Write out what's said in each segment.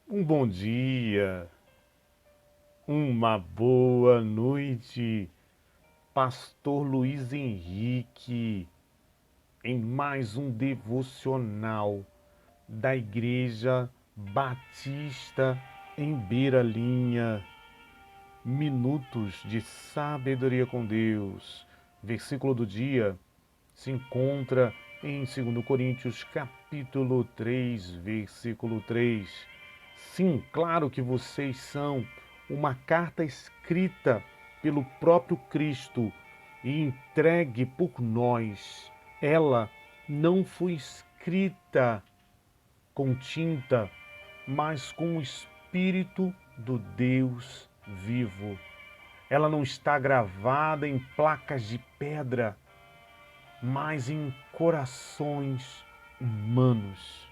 Um bom dia, uma boa noite, Pastor Luiz Henrique, em mais um devocional da Igreja Batista em Beira Linha. Minutos de sabedoria com Deus. Versículo do dia se encontra em 2 Coríntios capítulo 3, versículo 3. Sim, claro que vocês são uma carta escrita pelo próprio Cristo e entregue por nós. Ela não foi escrita com tinta, mas com o Espírito do Deus vivo. Ela não está gravada em placas de pedra, mas em corações humanos.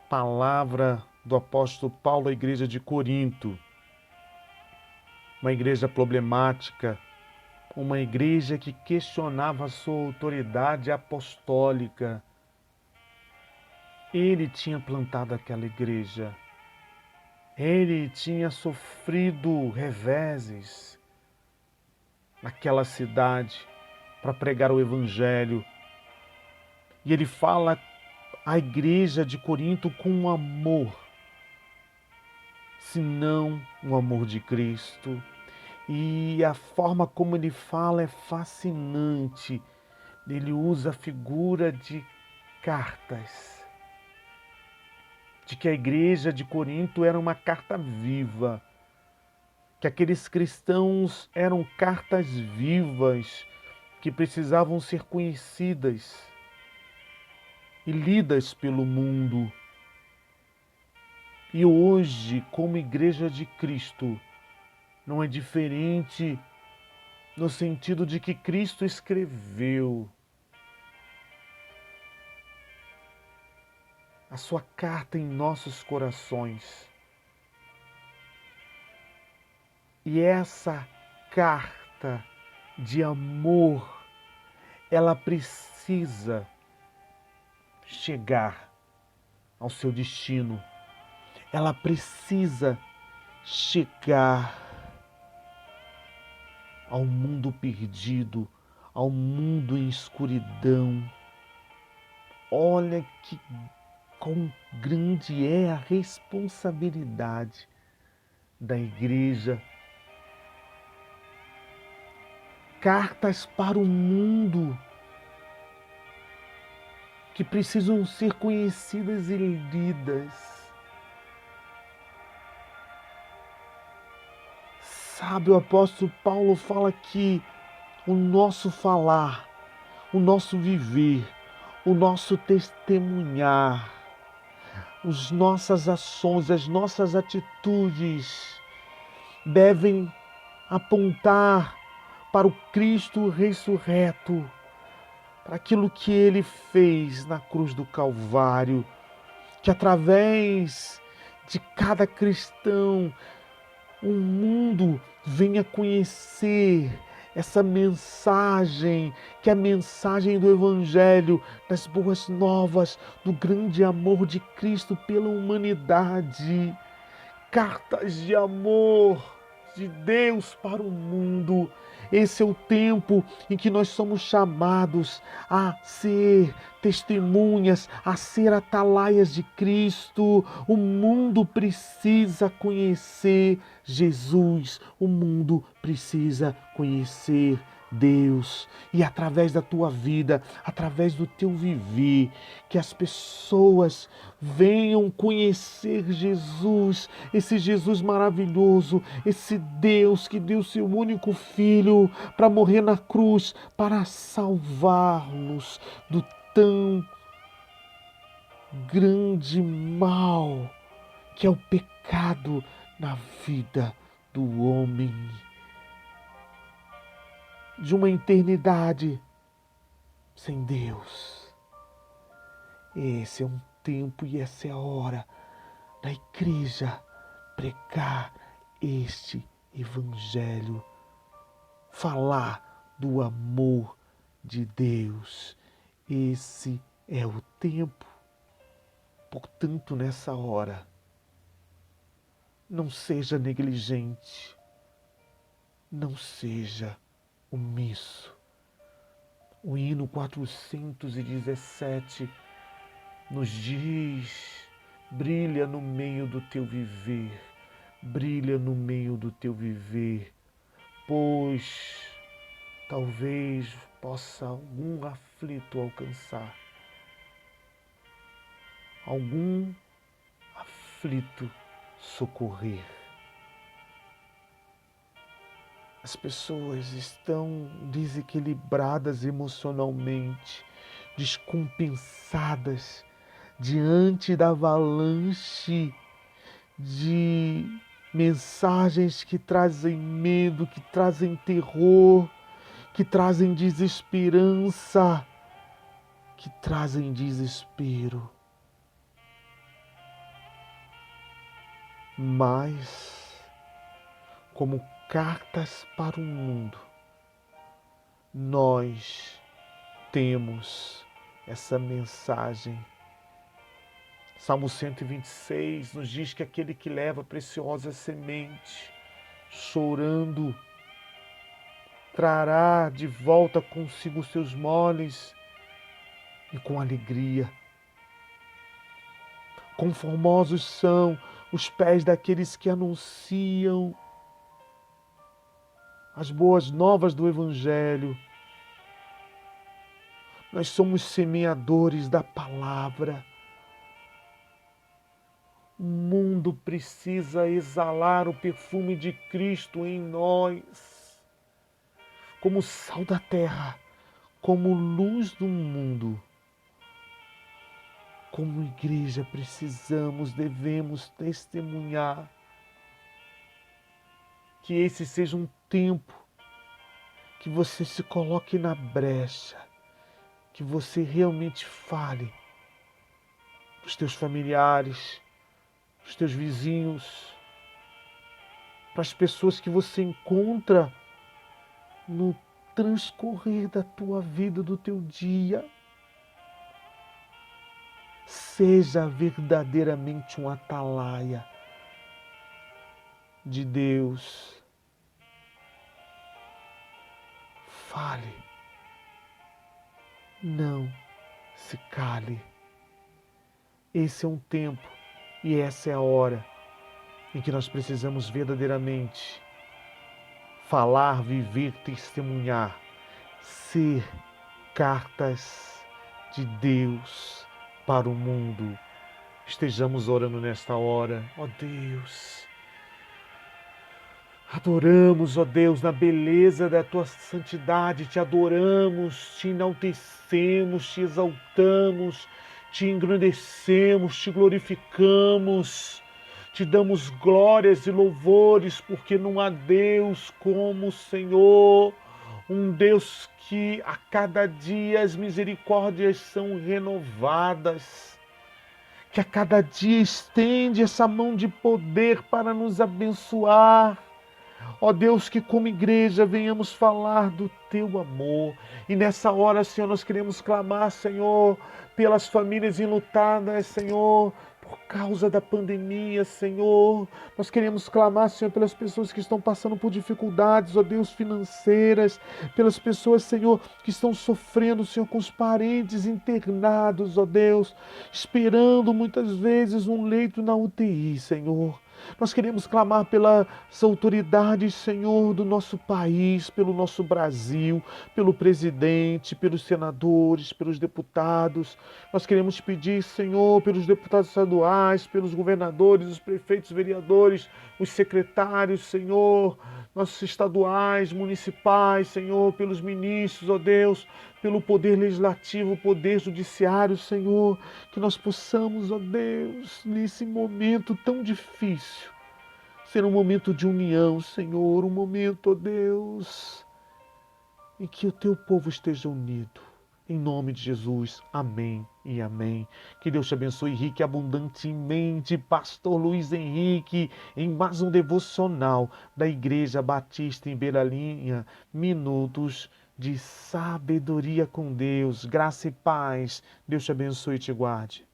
Palavra do apóstolo Paulo à igreja de Corinto. Uma igreja problemática, uma igreja que questionava a sua autoridade apostólica. Ele tinha plantado aquela igreja. Ele tinha sofrido reveses naquela cidade para pregar o evangelho. E ele fala à igreja de Corinto com amor, senão o amor de Cristo. E a forma como ele fala é fascinante. Ele usa a figura de cartas, de que a igreja de Corinto era uma carta viva, que aqueles cristãos eram cartas vivas que precisavam ser conhecidas e lidas pelo mundo. E hoje, como igreja de Cristo, não é diferente no sentido de que Cristo escreveu a sua carta em nossos corações. E essa carta de amor, ela precisa chegar ao seu destino. Ela precisa chegar ao mundo perdido, ao mundo em escuridão. Olha que quão grande é a responsabilidade da igreja. Cartas para o mundo que precisam ser conhecidas e lidas. Sabe, o apóstolo Paulo fala que o nosso falar, o nosso viver, o nosso testemunhar, as nossas ações, as nossas atitudes devem apontar para o Cristo ressurreto, para aquilo que ele fez na cruz do Calvário, que através de cada cristão o mundo venha conhecer essa mensagem, que é a mensagem do Evangelho, das boas novas, do grande amor de Cristo pela humanidade. Cartas de amor de Deus para o mundo. Esse é o tempo em que nós somos chamados a ser testemunhas, a ser atalaias de Cristo. O mundo precisa conhecer Jesus, o mundo precisa conhecer Deus. E através da tua vida, através do teu viver, que as pessoas venham conhecer Jesus, esse Jesus maravilhoso, esse Deus que deu seu único Filho para morrer na cruz, para salvar-nos do tão grande mal que é o pecado na vida do homem. De uma eternidade sem Deus. Esse é um tempo e essa é a hora da igreja pregar este evangelho, falar do amor de Deus. Esse é o tempo. Portanto, nessa hora, Não seja negligente. Não seja omisso. O hino 417 nos diz: brilha no meio do teu viver, brilha no meio do teu viver, pois talvez possa algum aflito alcançar, algum aflito socorrer. As pessoas estão desequilibradas emocionalmente, descompensadas diante da avalanche de mensagens que trazem medo, que trazem terror, que trazem desesperança, que trazem desespero. Mas, como cartas para o mundo, nós temos essa mensagem. Salmo 126 nos diz que aquele que leva a preciosa semente, chorando, trará de volta consigo os seus moles e com alegria. Conformosos são os pés daqueles que anunciam as boas novas do Evangelho. Nós somos semeadores da palavra. O mundo precisa exalar o perfume de Cristo em nós. Como sal da terra, como luz do mundo. Como igreja precisamos, devemos testemunhar. Que esse seja um tempo que você se coloque na brecha, que você realmente fale para os teus familiares, para os teus vizinhos, para as pessoas que você encontra no transcorrer da tua vida, do teu dia. Seja verdadeiramente um atalaia de Deus. Fale. Não se cale. Esse é um tempo e essa é a hora em que nós precisamos verdadeiramente falar, viver, testemunhar, ser cartas de Deus para o mundo. Estejamos orando nesta hora. Ó Deus, adoramos, ó Deus, na beleza da tua santidade, te adoramos, te enaltecemos, te exaltamos, te engrandecemos, te glorificamos, te damos glórias e louvores, porque não há Deus como o Senhor, um Deus que a cada dia as misericórdias são renovadas, que a cada dia estende essa mão de poder para nos abençoar. Ó Deus, que como igreja venhamos falar do teu amor. E nessa hora, Senhor, nós queremos clamar, Senhor, pelas famílias enlutadas, Senhor, por causa da pandemia, Senhor. Nós queremos clamar, Senhor, pelas pessoas que estão passando por dificuldades, ó Deus, financeiras, pelas pessoas, Senhor, que estão sofrendo, Senhor, com os parentes internados, ó Deus, esperando muitas vezes um leito na UTI, Senhor. Nós queremos clamar pelas autoridades, Senhor, do nosso país, pelo nosso Brasil, pelo presidente, pelos senadores, pelos deputados. Nós queremos pedir, Senhor, pelos deputados estaduais, pelos governadores, os prefeitos, vereadores, os secretários, Senhor, nossos estaduais, municipais, Senhor, pelos ministros, ó Deus, pelo poder legislativo, poder judiciário, Senhor, que nós possamos, ó Deus, nesse momento tão difícil, ser um momento de união, Senhor, um momento, ó Deus, em que o teu povo esteja unido. Em nome de Jesus, amém e amém. Que Deus te abençoe rique e abundantemente, Pastor Luiz Henrique, em mais um devocional da Igreja Batista em Beira Linha, minutos de sabedoria com Deus, graça e paz. Deus te abençoe e te guarde.